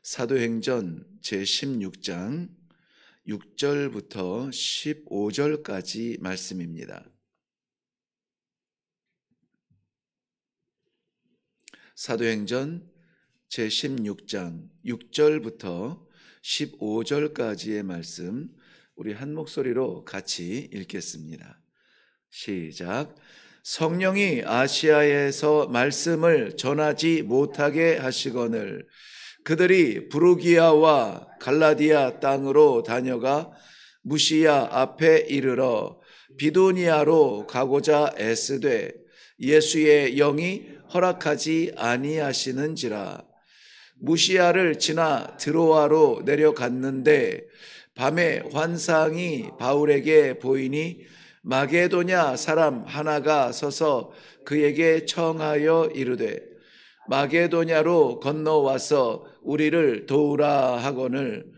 사도행전 제16장 6절부터 15절까지 말씀입니다. 사도행전 제16장 6절부터 15절까지의 말씀, 우리 한 목소리로 같이 읽겠습니다. 시작. 성령이 아시아에서 말씀을 전하지 못하게 하시거늘 그들이 부르기아와 갈라디아 땅으로 다녀가 무시야 앞에 이르러 비두니아로 가고자 애쓰되 예수의 영이 허락하지 아니하시는지라. 무시야를 지나 드로아로 내려갔는데 밤에 환상이 바울에게 보이니 마게도냐 사람 하나가 서서 그에게 청하여 이르되 마게도냐로 건너와서 우리를 도우라 하거늘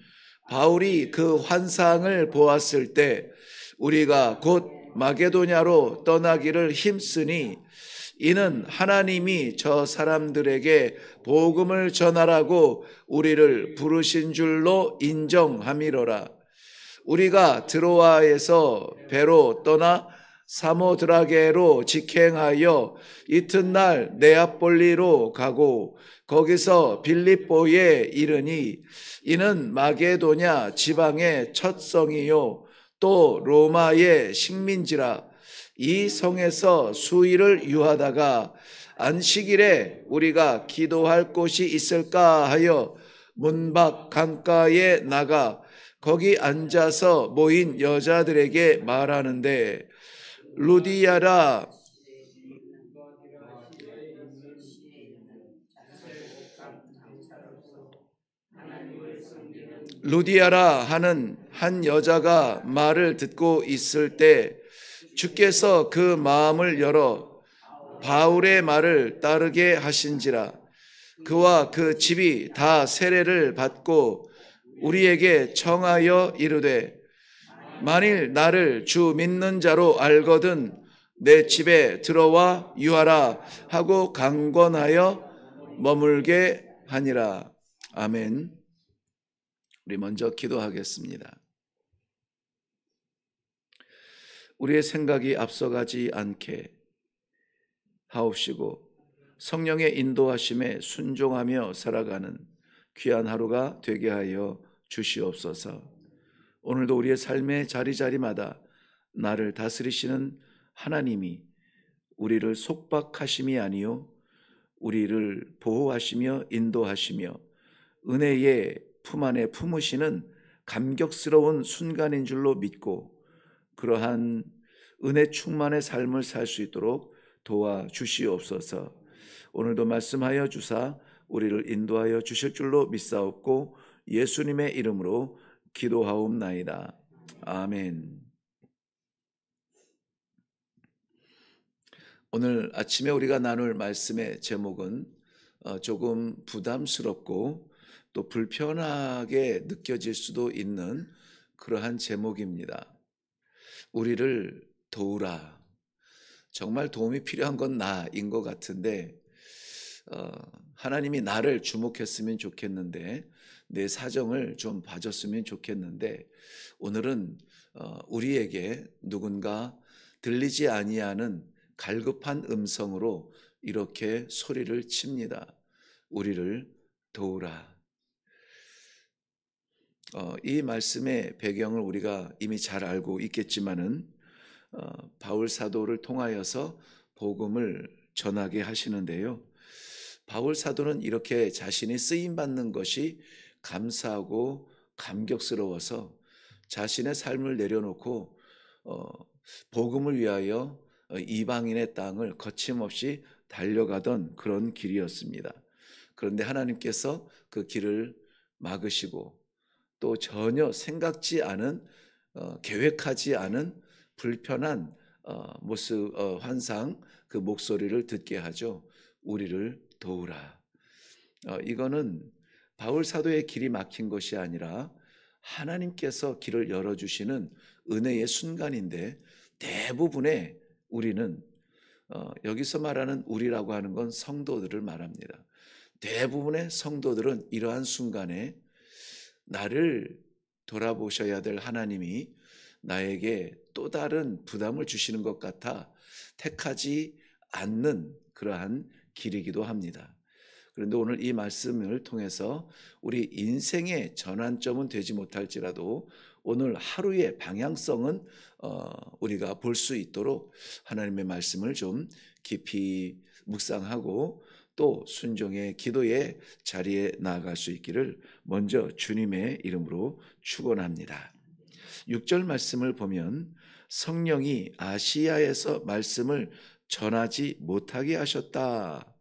바울이 그 환상을 보았을 때 우리가 곧 마게도냐로 떠나기를 힘쓰니 이는 하나님이 저 사람들에게 복음을 전하라고 우리를 부르신 줄로 인정함이로라. 우리가 드로아에서 배로 떠나 사모드라게로 직행하여 이튿날 네아폴리로 가고 거기서 빌립보에 이르니 이는 마게도냐 지방의 첫 성이요 또 로마의 식민지라. 이 성에서 수일을 유하다가 안식일에 우리가 기도할 곳이 있을까 하여 문밖 강가에 나가 거기 앉아서 모인 여자들에게 말하는데 루디아라 하는 한 여자가 말을 듣고 있을 때 주께서 그 마음을 열어 바울의 말을 따르게 하신지라. 그와 그 집이 다 세례를 받고 우리에게 청하여 이르되 만일 나를 주 믿는 자로 알거든 내 집에 들어와 유하라 하고 강권하여 머물게 하니라. 아멘. 우리 먼저 기도하겠습니다. 우리의 생각이 앞서가지 않게 하옵시고 성령의 인도하심에 순종하며 살아가는 귀한 하루가 되게 하여 주시옵소서. 오늘도 우리의 삶의 자리자리마다 나를 다스리시는 하나님이 우리를 속박하심이 아니요 우리를 보호하시며 인도하시며 은혜의 품 안에 품으시는 감격스러운 순간인 줄로 믿고 그러한 은혜 충만의 삶을 살 수 있도록 도와주시옵소서. 오늘도 말씀하여 주사 우리를 인도하여 주실 줄로 믿사옵고 예수님의 이름으로 기도하옵나이다. 아멘. 오늘 아침에 우리가 나눌 말씀의 제목은 조금 부담스럽고 또 불편하게 느껴질 수도 있는 그러한 제목입니다. 우리를 도우라. 정말 도움이 필요한 건 나인 것 같은데 하나님이 나를 주목했으면 좋겠는데 내 사정을 좀 봐줬으면 좋겠는데 오늘은 우리에게 누군가 들리지 아니하는 갈급한 음성으로 이렇게 소리를 칩니다. 우리를 도우라. 이 말씀의 배경을 우리가 이미 잘 알고 있겠지만은 바울 사도를 통하여서 복음을 전하게 하시는데요. 바울 사도는 이렇게 자신이 쓰임 받는 것이 감사하고 감격스러워서 자신의 삶을 내려놓고 복음을 위하여 이방인의 땅을 거침없이 달려가던 그런 길이었습니다. 그런데 하나님께서 그 길을 막으시고 또 전혀 생각지 않은 계획하지 않은 불편한 모습, 환상, 그 목소리를 듣게 하죠. 우리를 도우라. 이거는 바울 사도의 길이 막힌 것이 아니라 하나님께서 길을 열어주시는 은혜의 순간인데 대부분의 우리는 여기서 말하는 우리라고 하는 건 성도들을 말합니다. 대부분의 성도들은 이러한 순간에 나를 돌아보셔야 될 하나님이 나에게 또 다른 부담을 주시는 것 같아 택하지 않는 그러한 길이기도 합니다. 그런데 오늘 이 말씀을 통해서 우리 인생의 전환점은 되지 못할지라도 오늘 하루의 방향성은 우리가 볼 수 있도록 하나님의 말씀을 좀 깊이 묵상하고 또 순종의 기도의 자리에 나아갈 수 있기를 먼저 주님의 이름으로 축원합니다. 6절 말씀을 보면 성령이 아시아에서 말씀을 전하지 못하게 하셨다.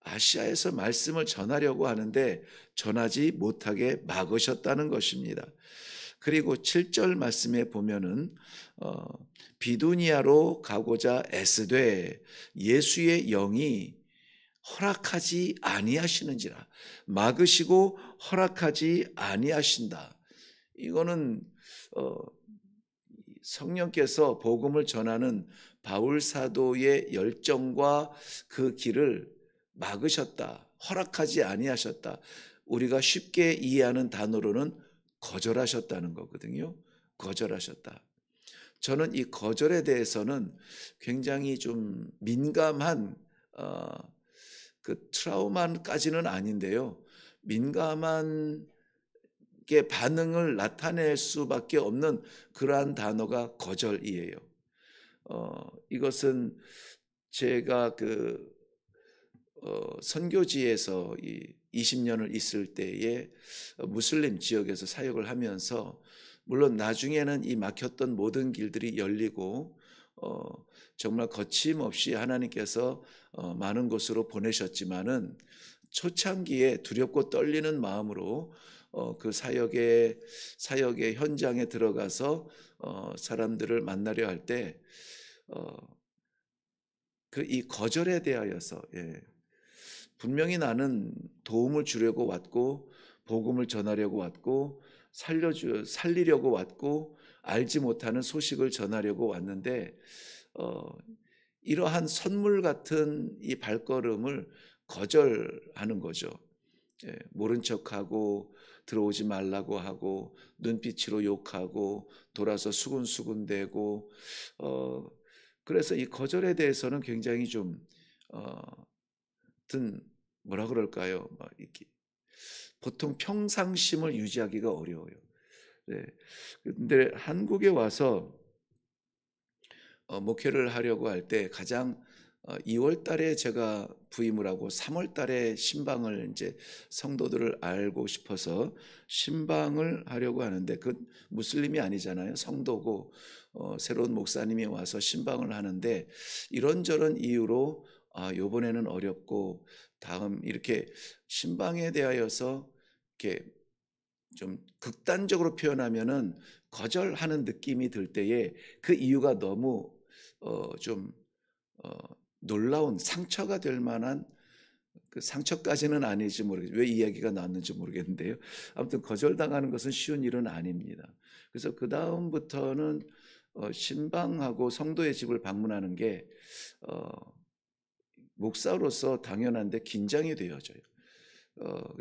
아시아에서 말씀을 전하려고 하는데 전하지 못하게 막으셨다는 것입니다. 그리고 7절 말씀에 보면은 비두니아로 가고자 애쓰되 예수의 영이 허락하지 아니하시는지라. 막으시고 허락하지 아니하신다. 이거는 성령께서 복음을 전하는 바울 사도의 열정과 그 길을 막으셨다. 허락하지 아니하셨다. 우리가 쉽게 이해하는 단어로는 거절하셨다는 거거든요. 거절하셨다. 저는 이 거절에 대해서는 굉장히 좀 민감한 그 트라우마까지는 아닌데요. 민감한 게 반응을 나타낼 수밖에 없는 그러한 단어가 거절이에요. 이것은 제가 선교지에서 20년을 있을 때에 무슬림 지역에서 사역을 하면서 물론 나중에는 이 막혔던 모든 길들이 열리고 정말 거침없이 하나님께서 많은 곳으로 보내셨지만은 초창기에 두렵고 떨리는 마음으로 그 사역의 현장에 들어가서 사람들을 만나려 할 때 이 거절에 대하여서 분명히 나는 도움을 주려고 왔고 복음을 전하려고 왔고 살리려고 왔고 알지 못하는 소식을 전하려고 왔는데 이러한 선물 같은 이 발걸음을 거절하는 거죠. 모른 척하고 들어오지 말라고 하고 눈빛으로 욕하고 돌아서 수군수군대고 그래서 이 거절에 대해서는 굉장히 좀 뭐라 그럴까요? 이렇게 보통 평상심을 유지하기가 어려워요. 근데 한국에 와서 목회를 하려고 할 때 가장 2월 달에 제가 부임을 하고 3월 달에 신방을 이제 성도들을 알고 싶어서 신방을 하려고 하는데 그 무슬림이 아니잖아요. 성도고 새로운 목사님이 와서 신방을 하는데 이런저런 이유로 요번에는 어렵고 다음 이렇게 신방에 대하여서 이렇게 좀 극단적으로 표현하면은 거절하는 느낌이 들 때에 그 이유가 너무 좀 놀라운 상처가 될 만한 그 상처까지는 아니지 모르겠어요. 왜 이야기가 나왔는지 모르겠는데요. 아무튼 거절당하는 것은 쉬운 일은 아닙니다. 그래서 그 다음부터는 신방하고 성도의 집을 방문하는 게 목사로서 당연한데 긴장이 되어져요.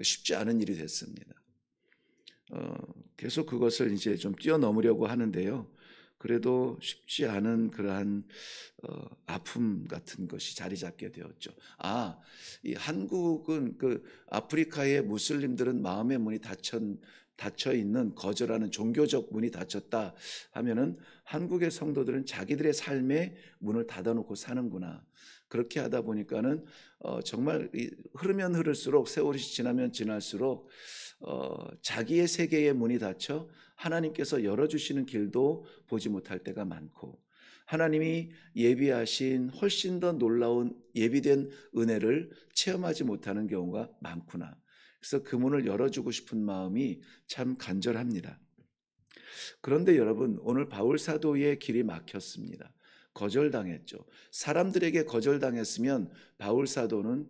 쉽지 않은 일이 됐습니다. 계속 그것을 이제 좀 뛰어넘으려고 하는데요. 그래도 쉽지 않은 그러한 아픔 같은 것이 자리 잡게 되었죠. 이 한국은 그 아프리카의 무슬림들은 마음의 문이 닫혀 있는 거절하는 종교적 문이 닫혔다 하면은 한국의 성도들은 자기들의 삶의 문을 닫아놓고 사는구나. 그렇게 하다 보니까는 정말 흐르면 흐를수록 세월이 지나면 지날수록 자기의 세계의 문이 닫혀 하나님께서 열어주시는 길도 보지 못할 때가 많고 하나님이 예비하신 훨씬 더 놀라운 예비된 은혜를 체험하지 못하는 경우가 많구나. 그래서 그 문을 열어주고 싶은 마음이 참 간절합니다. 그런데 여러분 오늘 바울 사도의 길이 막혔습니다. 거절당했죠. 사람들에게 거절당했으면 바울 사도는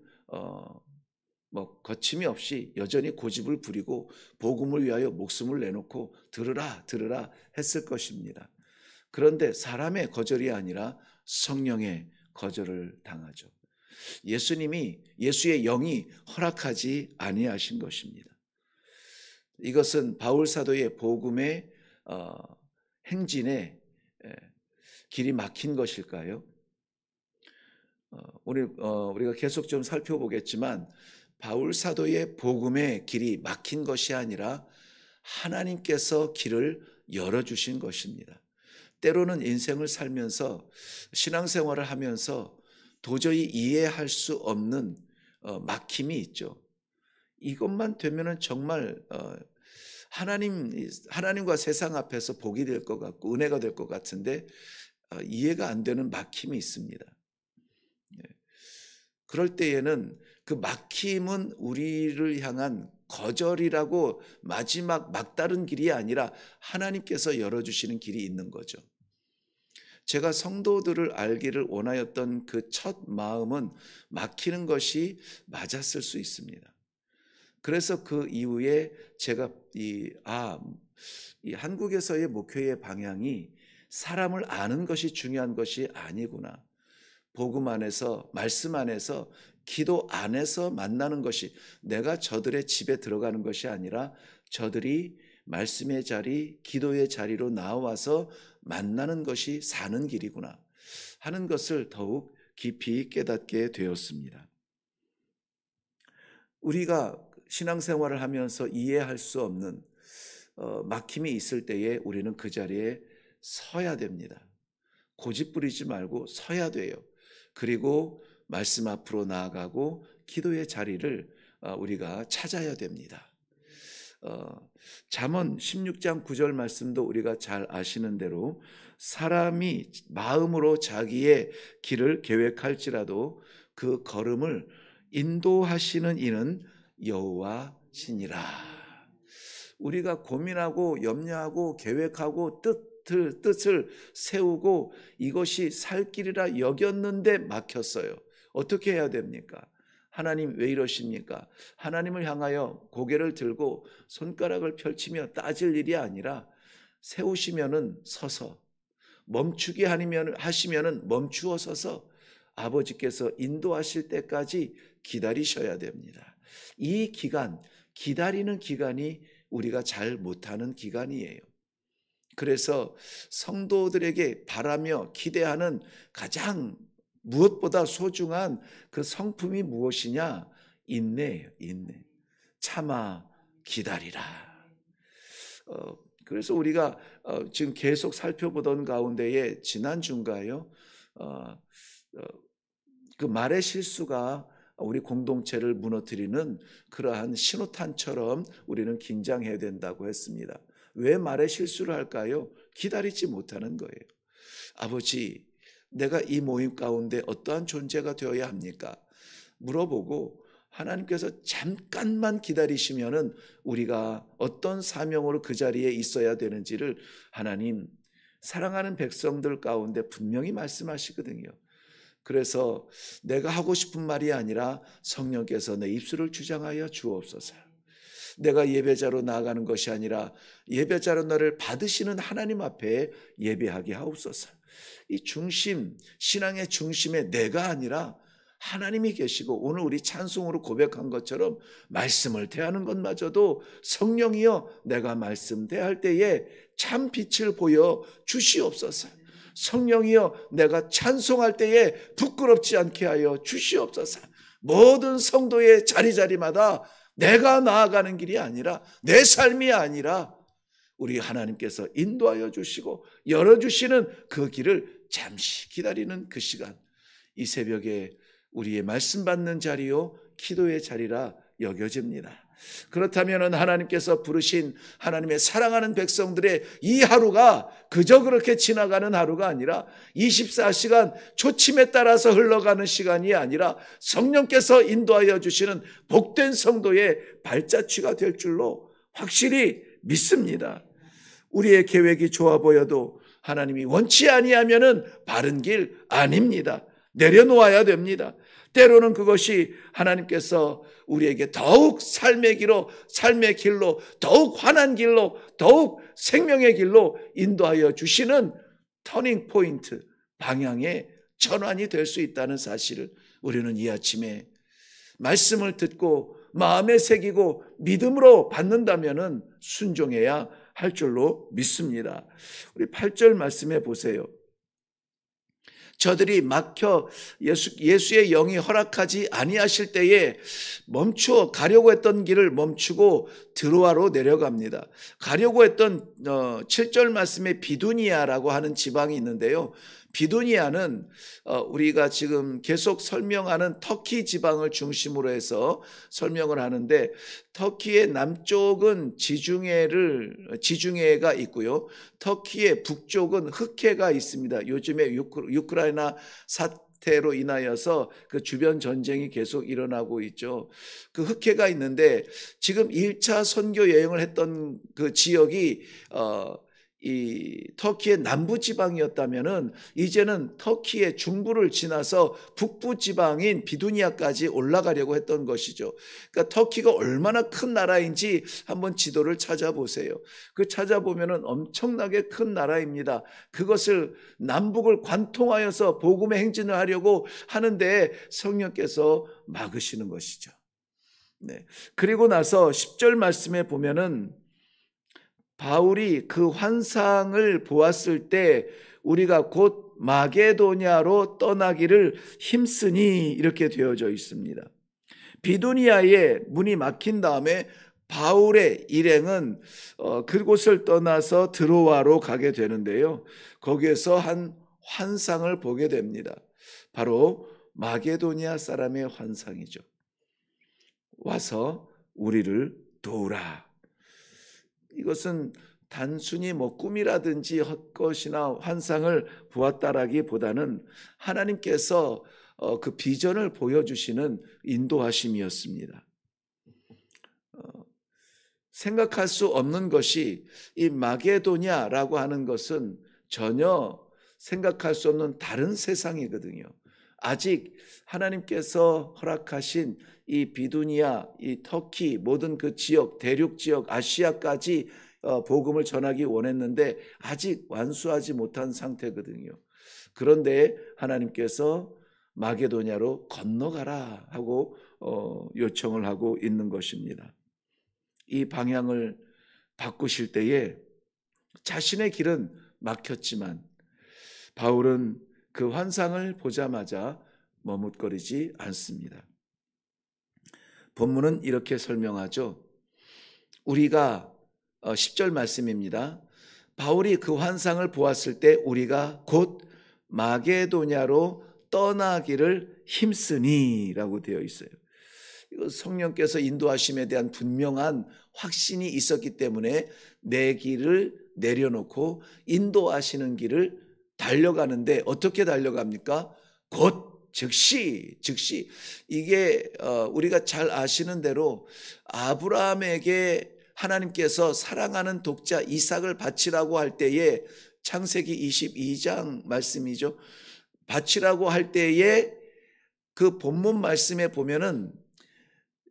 거침이 없이 여전히 고집을 부리고 복음을 위하여 목숨을 내놓고 들으라 했을 것입니다. 그런데 사람의 거절이 아니라 성령의 거절을 당하죠. 예수의 영이 허락하지 아니하신 것입니다. 이것은 바울 사도의 복음의 행진에 길이 막힌 것일까요? 우리가 계속 좀 살펴보겠지만 바울 사도의 복음의 길이 막힌 것이 아니라 하나님께서 길을 열어주신 것입니다. 때로는 인생을 살면서 신앙생활을 하면서 도저히 이해할 수 없는 막힘이 있죠. 이것만 되면은 정말 하나님과 세상 앞에서 복이 될 것 같고 은혜가 될 것 같은데 이해가 안 되는 막힘이 있습니다. 그럴 때에는 그 막힘은 우리를 향한 거절이라고 마지막 막다른 길이 아니라 하나님께서 열어주시는 길이 있는 거죠. 제가 성도들을 알기를 원하였던 그 첫 마음은 막히는 것이 맞았을 수 있습니다. 그래서 그 이후에 제가 이 한국에서의 목회의 방향이 사람을 아는 것이 중요한 것이 아니구나. 복음 안에서, 말씀 안에서, 기도 안에서 만나는 것이, 내가 저들의 집에 들어가는 것이 아니라 저들이 말씀의 자리, 기도의 자리로 나와서 만나는 것이 사는 길이구나 하는 것을 더욱 깊이 깨닫게 되었습니다. 우리가 신앙생활을 하면서 이해할 수 없는 막힘이 있을 때에 우리는 그 자리에 서야 됩니다. 고집부리지 말고 서야 돼요. 그리고 말씀 앞으로 나아가고 기도의 자리를 우리가 찾아야 됩니다. 잠언 16장 9절 말씀도 우리가 잘 아시는 대로 사람이 마음으로 자기의 길을 계획할지라도 그 걸음을 인도하시는 이는 여호와시니라. 우리가 고민하고 염려하고 계획하고 뜻을 세우고 이것이 살 길이라 여겼는데 막혔어요. 어떻게 해야 됩니까? 하나님 왜 이러십니까? 하나님을 향하여 고개를 들고 손가락을 펼치며 따질 일이 아니라 세우시면은 서서, 멈추게 하시면은 멈추어 서서 아버지께서 인도하실 때까지 기다리셔야 됩니다. 이 기간, 기다리는 기간이 우리가 잘 못하는 기간이에요. 그래서 성도들에게 바라며 기대하는 가장 무엇보다 소중한 그 성품이 무엇이냐? 인내예요. 인내. 참아 기다리라. 그래서 우리가 지금 계속 살펴보던 가운데에 지난주인가요? 그 말의 실수가 우리 공동체를 무너뜨리는 그러한 신호탄처럼 우리는 긴장해야 된다고 했습니다. 왜 말의 실수를 할까요? 기다리지 못하는 거예요. 아버지, 내가 이 모임 가운데 어떠한 존재가 되어야 합니까? 물어보고 하나님께서 잠깐만 기다리시면은 우리가 어떤 사명으로 그 자리에 있어야 되는지를 하나님 사랑하는 백성들 가운데 분명히 말씀하시거든요. 그래서 내가 하고 싶은 말이 아니라 성령께서 내 입술을 주장하여 주옵소서. 내가 예배자로 나아가는 것이 아니라 예배자로 나를 받으시는 하나님 앞에 예배하게 하옵소서. 이 중심, 신앙의 중심에 내가 아니라 하나님이 계시고 오늘 우리 찬송으로 고백한 것처럼 말씀을 대하는 것마저도 성령이여 내가 말씀 대할 때에 참 빛을 보여 주시옵소서. 성령이여 내가 찬송할 때에 부끄럽지 않게 하여 주시옵소서. 모든 성도의 자리마다 내가 나아가는 길이 아니라 내 삶이 아니라 우리 하나님께서 인도하여 주시고 열어주시는 그 길을 잠시 기다리는 그 시간, 이 새벽에 우리의 말씀 받는 자리요 기도의 자리라 여겨집니다. 그렇다면 하나님께서 부르신 하나님의 사랑하는 백성들의 이 하루가 그저 그렇게 지나가는 하루가 아니라 24시간 초침에 따라서 흘러가는 시간이 아니라 성령께서 인도하여 주시는 복된 성도의 발자취가 될 줄로 확실히 믿습니다. 우리의 계획이 좋아 보여도 하나님이 원치 아니하면은 바른 길 아닙니다. 내려놓아야 됩니다. 때로는 그것이 하나님께서 우리에게 더욱 삶의 길로 더욱 환한 길로 더욱 생명의 길로 인도하여 주시는 터닝 포인트, 방향의 전환이 될 수 있다는 사실을 우리는 이 아침에 말씀을 듣고 마음에 새기고 믿음으로 받는다면은 순종해야 할 줄로 믿습니다. 우리 8절 말씀해 보세요. 저들이 막혀 예수의 영이 허락하지 아니하실 때에 멈추어 가려고 했던 길을 멈추고 드로아로 내려갑니다. 가려고 했던 7절 말씀에 비두니아라고 하는 지방이 있는데요. 비두니아는 우리가 지금 계속 설명하는 터키 지방을 중심으로 해서 설명을 하는데, 터키의 남쪽은 지중해가 있고요. 터키의 북쪽은 흑해가 있습니다. 요즘에 우크라이나 사태로 인하여서 그 주변 전쟁이 계속 일어나고 있죠. 그 흑해가 있는데, 지금 1차 선교 여행을 했던 그 지역이 이 터키의 남부 지방이었다면은 이제는 터키의 중부를 지나서 북부 지방인 비두니아까지 올라가려고 했던 것이죠. 그러니까 터키가 얼마나 큰 나라인지 한번 지도를 찾아보세요. 그 찾아보면은 엄청나게 큰 나라입니다. 그것을 남북을 관통하여서 복음의 행진을 하려고 하는데 성령께서 막으시는 것이죠. 네. 그리고 나서 10절 말씀에 보면은 바울이 그 환상을 보았을 때 우리가 곧 마게도냐로 떠나기를 힘쓰니 이렇게 되어져 있습니다. 비두니아에 문이 막힌 다음에 바울의 일행은 그곳을 떠나서 드로아로 가게 되는데요. 거기에서 한 환상을 보게 됩니다. 바로 마게도냐 사람의 환상이죠. 와서 우리를 도우라. 이것은 단순히 꿈이라든지 헛것이나 환상을 보았다라기보다는 하나님께서 그 비전을 보여주시는 인도하심이었습니다. 생각할 수 없는 것이 이 마게도냐라고 하는 것은 전혀 생각할 수 없는 다른 세상이거든요. 아직 하나님께서 허락하신 이 비두니아, 이 터키 모든 그 지역, 대륙 지역, 아시아까지 복음을 전하기 원했는데 아직 완수하지 못한 상태거든요. 그런데 하나님께서 마게도냐로 건너가라 하고 요청을 하고 있는 것입니다. 이 방향을 바꾸실 때에 자신의 길은 막혔지만 바울은 그 환상을 보자마자 머뭇거리지 않습니다. 본문은 이렇게 설명하죠. 우리가 10절 말씀입니다. 바울이 그 환상을 보았을 때 우리가 곧 마게도냐로 떠나기를 힘쓰니 라고 되어 있어요. 이거 성령께서 인도하심에 대한 분명한 확신이 있었기 때문에 내 길을 내려놓고 인도하시는 길을 달려가는데 어떻게 달려갑니까? 곧 즉시 이게 우리가 잘 아시는 대로 아브라함에게 하나님께서 사랑하는 독자 이삭을 바치라고 할 때에 창세기 22장 말씀이죠. 바치라고 할 때에 그 본문 말씀에 보면은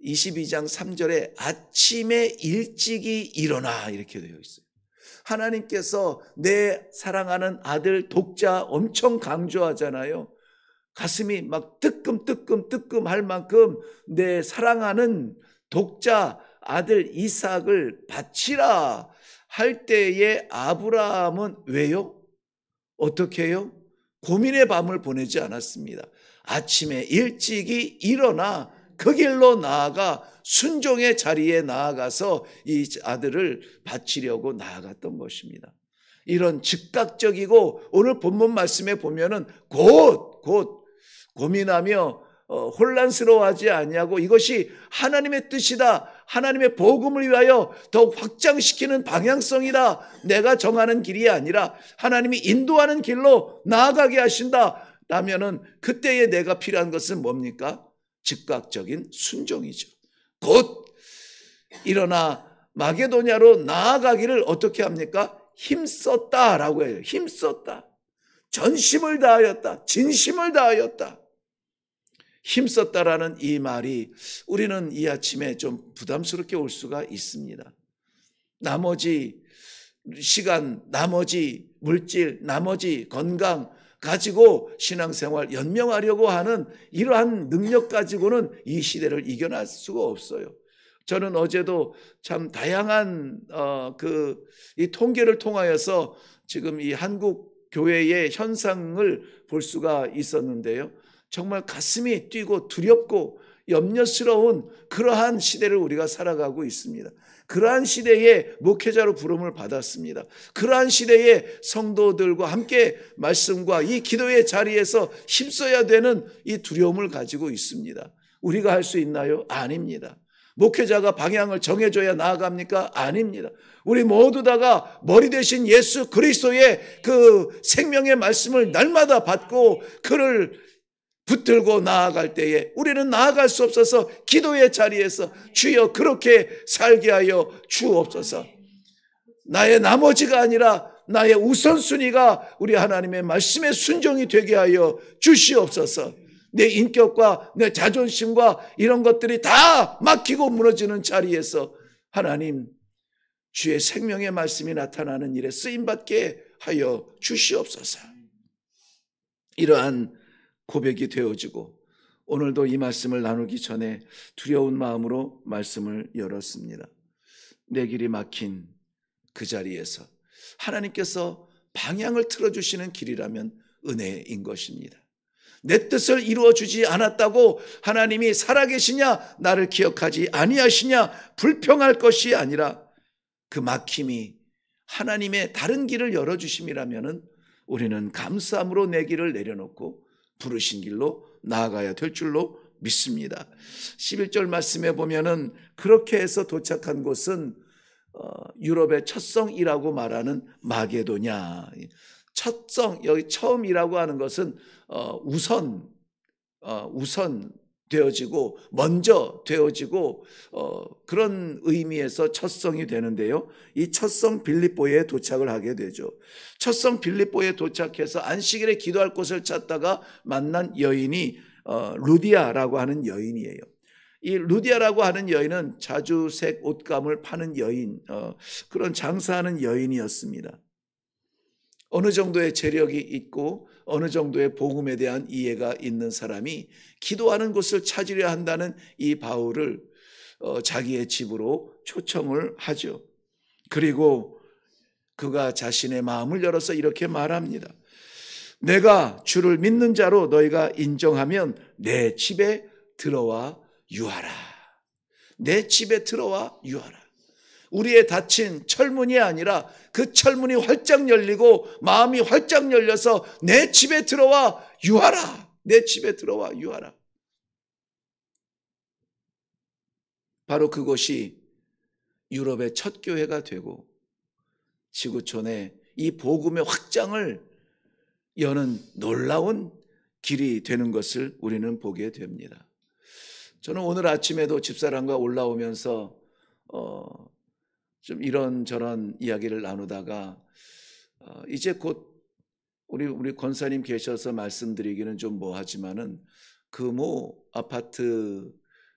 22장 3절에 아침에 일찍이 일어나 이렇게 되어 있어요. 하나님께서 내 사랑하는 아들 독자 엄청 강조하잖아요. 가슴이 막 뜨끔뜨끔 할 만큼 내 사랑하는 독자 아들 이삭을 바치라 할 때에 아브라함은 왜요? 어떻게 해요? 고민의 밤을 보내지 않았습니다. 아침에 일찍이 일어나 그 길로 나아가 순종의 자리에 나아가서 이 아들을 바치려고 나아갔던 것입니다. 이런 즉각적이고 오늘 본문 말씀에 보면은 곧 고민하며 혼란스러워하지 아니하고 이것이 하나님의 뜻이다. 하나님의 복음을 위하여 더욱 확장시키는 방향성이다. 내가 정하는 길이 아니라 하나님이 인도하는 길로 나아가게 하신다. 라면은 그때에 내가 필요한 것은 뭡니까? 즉각적인 순종이죠. 곧 일어나 마게도냐로 나아가기를 어떻게 합니까? 힘썼다라고 해요. 힘썼다. 전심을 다하였다. 진심을 다하였다. 힘썼다라는 이 말이 우리는 이 아침에 좀 부담스럽게 올 수가 있습니다. 나머지 시간, 나머지 물질, 나머지 건강, 가지고 신앙생활 연명하려고 하는 이러한 능력 가지고는 이 시대를 이겨낼 수가 없어요. 저는 어제도 참 다양한 이 통계를 통하여서 지금 이 한국 교회의 현상을 볼 수가 있었는데요. 정말 가슴이 뛰고 두렵고 염려스러운 그러한 시대를 우리가 살아가고 있습니다. 그러한 시대에 목회자로 부름을 받았습니다. 그러한 시대에 성도들과 함께 말씀과 이 기도의 자리에서 힘써야 되는 이 두려움을 가지고 있습니다. 우리가 할 수 있나요? 아닙니다. 목회자가 방향을 정해줘야 나아갑니까? 아닙니다. 우리 모두 다가 머리 대신 예수 그리스도의 그 생명의 말씀을 날마다 받고 그를 붙들고 나아갈 때에 우리는 나아갈 수 없어서 기도의 자리에서 주여 그렇게 살게 하여 주옵소서. 나의 나머지가 아니라 나의 우선순위가 우리 하나님의 말씀에 순종이 되게 하여 주시옵소서. 내 인격과 내 자존심과 이런 것들이 다 막히고 무너지는 자리에서 하나님 주의 생명의 말씀이 나타나는 일에 쓰임받게 하여 주시옵소서. 이러한 고백이 되어지고 오늘도 이 말씀을 나누기 전에 두려운 마음으로 말씀을 열었습니다. 내 길이 막힌 그 자리에서 하나님께서 방향을 틀어주시는 길이라면 은혜인 것입니다. 내 뜻을 이루어주지 않았다고 하나님이 살아계시냐 나를 기억하지 아니하시냐 불평할 것이 아니라 그 막힘이 하나님의 다른 길을 열어주심이라면 우리는 감사함으로 내 길을 내려놓고 부르신 길로 나아가야 될 줄로 믿습니다. 11절 말씀에 보면은 그렇게 해서 도착한 곳은 유럽의 첫성이라고 말하는 마게도냐. 첫성, 여기 처음이라고 하는 것은 우선 되어지고 먼저 되어지고 그런 의미에서 첫성이 되는데요. 이 첫성 빌립보에 도착을 하게 되죠. 첫성 빌립보에 도착해서 안식일에 기도할 곳을 찾다가 만난 여인이 루디아라고 하는 여인이에요. 이 루디아라고 하는 여인은 자주색 옷감을 파는 여인, 그런 장사하는 여인이었습니다. 어느 정도의 재력이 있고 어느 정도의 복음에 대한 이해가 있는 사람이 기도하는 곳을 찾으려 한다는 이 바울을 자기의 집으로 초청을 하죠. 그리고 그가 자신의 마음을 열어서 이렇게 말합니다. 내가 주를 믿는 자로 너희가 인정하면 내 집에 들어와 유하라. 내 집에 들어와 유하라. 우리의 닫힌 철문이 아니라 그 철문이 활짝 열리고 마음이 활짝 열려서 내 집에 들어와 유하라. 내 집에 들어와 유하라. 바로 그곳이 유럽의 첫 교회가 되고 지구촌에 이 복음의 확장을 여는 놀라운 길이 되는 것을 우리는 보게 됩니다. 저는 오늘 아침에도 집사람과 올라오면서 좀 이런저런 이야기를 나누다가 이제 곧 우리 권사님 계셔서 말씀드리기는 좀 뭐하지만은 그 모 아파트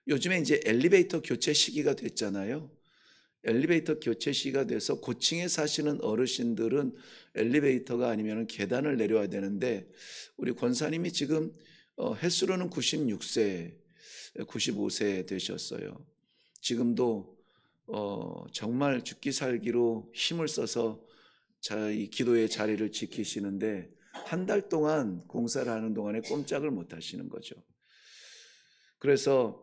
요즘에 이제 엘리베이터 교체 시기가 됐잖아요. 엘리베이터 교체 시기가 돼서 고층에 사시는 어르신들은 엘리베이터가 아니면 계단을 내려와야 되는데 우리 권사님이 지금 횟수로는 96세, 95세 되셨어요. 지금도 정말 죽기 살기로 힘을 써서 이 기도의 자리를 지키시는데 한 달 동안 공사를 하는 동안에 꼼짝을 못 하시는 거죠. 그래서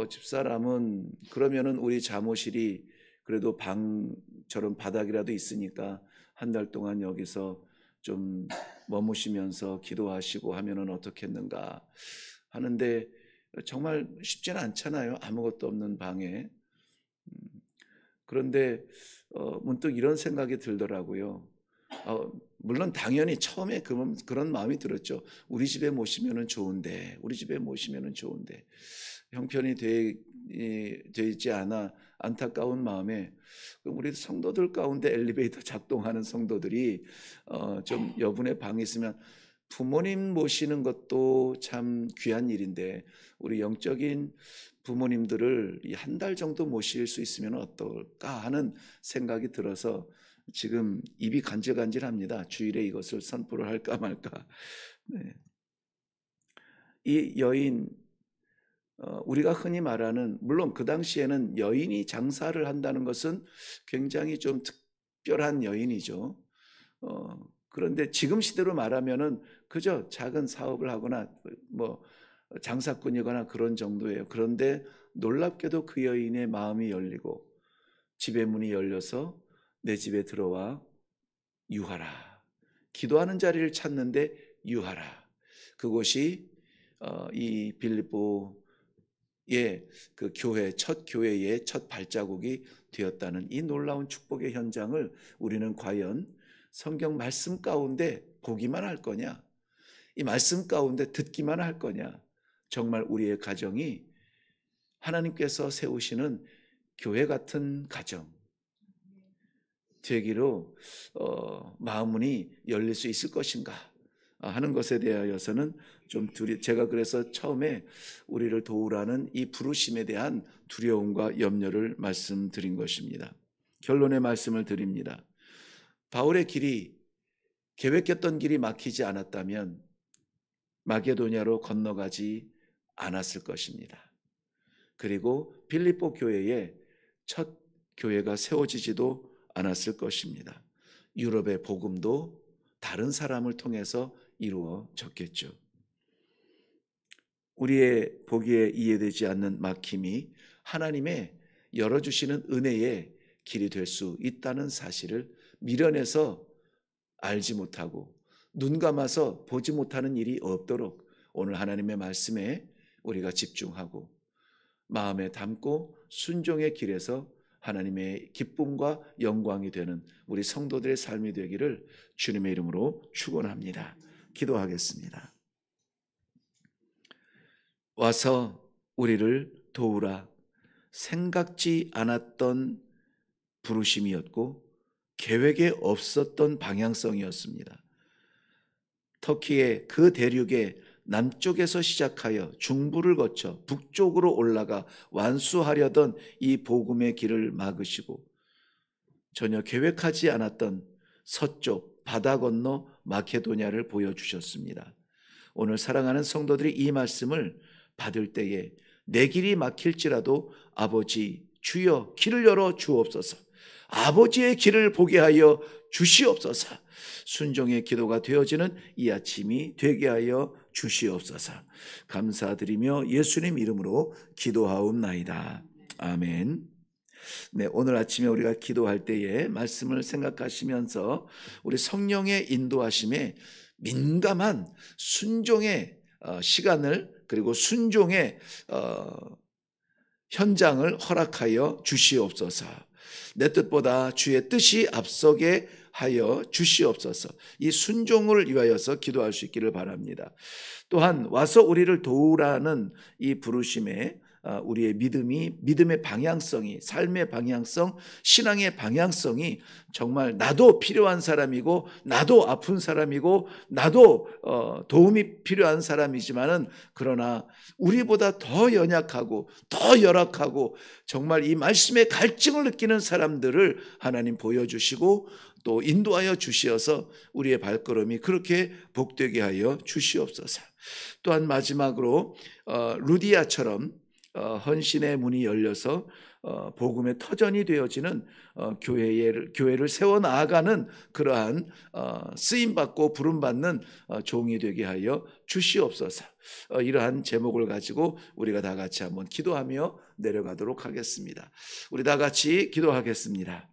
집사람은 그러면은 우리 잠옷실이 그래도 방처럼 바닥이라도 있으니까 한 달 동안 여기서 좀 머무시면서 기도하시고 하면은 어떻겠는가 하는데 정말 쉽지는 않잖아요. 아무것도 없는 방에. 그런데 문득 이런 생각이 들더라고요. 물론 당연히 처음에 그런 마음이 들었죠. 우리 집에 모시면은 좋은데, 우리 집에 모시면은 좋은데 형편이 되지 않아 안타까운 마음에 우리 성도들 가운데 엘리베이터 작동하는 성도들이 좀 여분의 방이 있으면 부모님 모시는 것도 참 귀한 일인데 우리 영적인 부모님들을 한 달 정도 모실 수 있으면 어떨까 하는 생각이 들어서 지금 입이 간질간질합니다. 주일에 이것을 선포를 할까 말까. 네. 이 여인, 우리가 흔히 말하는, 물론 그 당시에는 여인이 장사를 한다는 것은 굉장히 좀 특별한 여인이죠. 그런데 지금 시대로 말하면은 그저 작은 사업을 하거나 뭐 장사꾼이거나 그런 정도예요. 그런데 놀랍게도 그 여인의 마음이 열리고 집의 문이 열려서 내 집에 들어와 유하라. 기도하는 자리를 찾는데 유하라. 그곳이 이 빌립보의 그 교회, 첫 교회의 첫 발자국이 되었다는 이 놀라운 축복의 현장을 우리는 과연 성경 말씀 가운데 보기만 할 거냐? 이 말씀 가운데 듣기만 할 거냐? 정말 우리의 가정이 하나님께서 세우시는 교회 같은 가정 되기로 마음문이 열릴 수 있을 것인가 하는 것에 대하여서는 좀 제가 그래서 처음에 우리를 도우라는 이 부르심에 대한 두려움과 염려를 말씀드린 것입니다. 결론의 말씀을 드립니다. 바울의 길이 계획했던 길이 막히지 않았다면 마게도냐로 건너가지 않았을 것입니다. 그리고 빌립보 교회에 첫 교회가 세워지지도 않았을 것입니다. 유럽의 복음도 다른 사람을 통해서 이루어졌겠죠. 우리의 보기에 이해되지 않는 막힘이 하나님의 열어주시는 은혜의 길이 될 수 있다는 사실을 미련해서 알지 못하고 눈 감아서 보지 못하는 일이 없도록 오늘 하나님의 말씀에 우리가 집중하고 마음에 담고 순종의 길에서 하나님의 기쁨과 영광이 되는 우리 성도들의 삶이 되기를 주님의 이름으로 축원합니다. 기도하겠습니다. 와서 우리를 도우라. 생각지 않았던 부르심이었고 계획에 없었던 방향성이었습니다. 터키의 그 대륙의 남쪽에서 시작하여 중부를 거쳐 북쪽으로 올라가 완수하려던 이 복음의 길을 막으시고 전혀 계획하지 않았던 서쪽 바다 건너 마케도냐를 보여주셨습니다. 오늘 사랑하는 성도들이 이 말씀을 받을 때에 내 길이 막힐지라도 아버지 주여 길을 열어 주옵소서. 아버지의 길을 보게 하여 주시옵소서. 순종의 기도가 되어지는 이 아침이 되게 하여 주시옵소서. 감사드리며 예수님 이름으로 기도하옵나이다. 아멘. 네, 오늘 아침에 우리가 기도할 때에 말씀을 생각하시면서 우리 성령의 인도하심에 민감한 순종의 시간을 그리고 순종의 현장을 허락하여 주시옵소서. 내 뜻보다 주의 뜻이 앞서게 하여 주시옵소서. 이 순종을 위하여서 기도할 수 있기를 바랍니다. 또한 와서 우리를 도우라는 이 부르심에 우리의 믿음의 방향성이, 삶의 방향성, 신앙의 방향성이 정말 나도 필요한 사람이고 나도 아픈 사람이고 나도 도움이 필요한 사람이지만은 그러나 우리보다 더 연약하고 더 열악하고 정말 이 말씀의 갈증을 느끼는 사람들을 하나님 보여주시고 또 인도하여 주시어서 우리의 발걸음이 그렇게 복되게 하여 주시옵소서. 또한 마지막으로 루디아처럼 헌신의 문이 열려서 복음의 터전이 되어지는 교회를 세워나가는 그러한 쓰임받고 부름받는 종이 되게 하여 주시옵소서. 이러한 제목을 가지고 우리가 다 같이 한번 기도하며 내려가도록 하겠습니다. 우리 다 같이 기도하겠습니다.